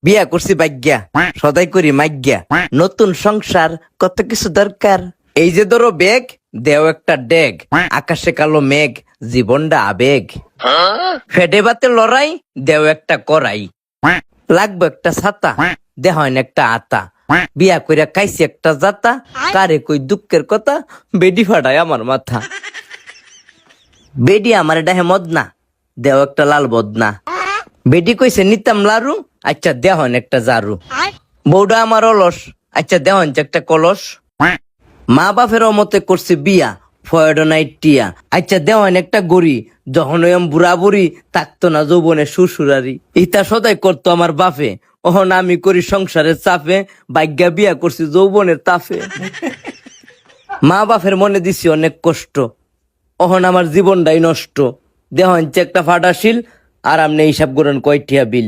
বিয়া করছি ভাগ্যা, সদাই করি মাগ্যা, নতুন সংসার কত কিছু দরকার। এই যে ধরো বেগ, দেও একটা ডেগ, আকাশে কালো মেঘ, জীবনটা আবেগ। ফেডে বাতে লড়াই, দেও একটা করাই, লাগবে একটা ছাতা, দেহন একটা আতা। বিয়া কইরা খাইছি একটা জাতা, কারে কই দুঃখের কথা, বেডি ফাটায় আমার মাথা। বেডি আমার ডাহে মদনা, দেও একটা লাল বদনা। বেডি কইছে নিতাম লারু, আচ্ছা দেহন একটা জারু। বউডা আমার অলস, আচ্ছা দেহন একটা কলস। মা বাপের মতে করছে বিয়া, ফয়ডো নাইট টিয়া, আচ্ছা দেওয়ান একটা গড়ি। যখন ওই বুড়া বুড়ি থাকতো না যৌবনে শ্বশুরারি, ইতা সদাই করতো আমার বাপে। ওহন আমি করি সংসারের চাপে, ভাগ্যা বিয়া করছি যৌবনের তাফে। মা বাপের মনে দিছি অনেক কষ্ট, ওহন আমার জীবনটাই নষ্ট। দেহন একটা ফাটাশিল, আর আমনে হিসাব করেন কয়টিয়া বিল।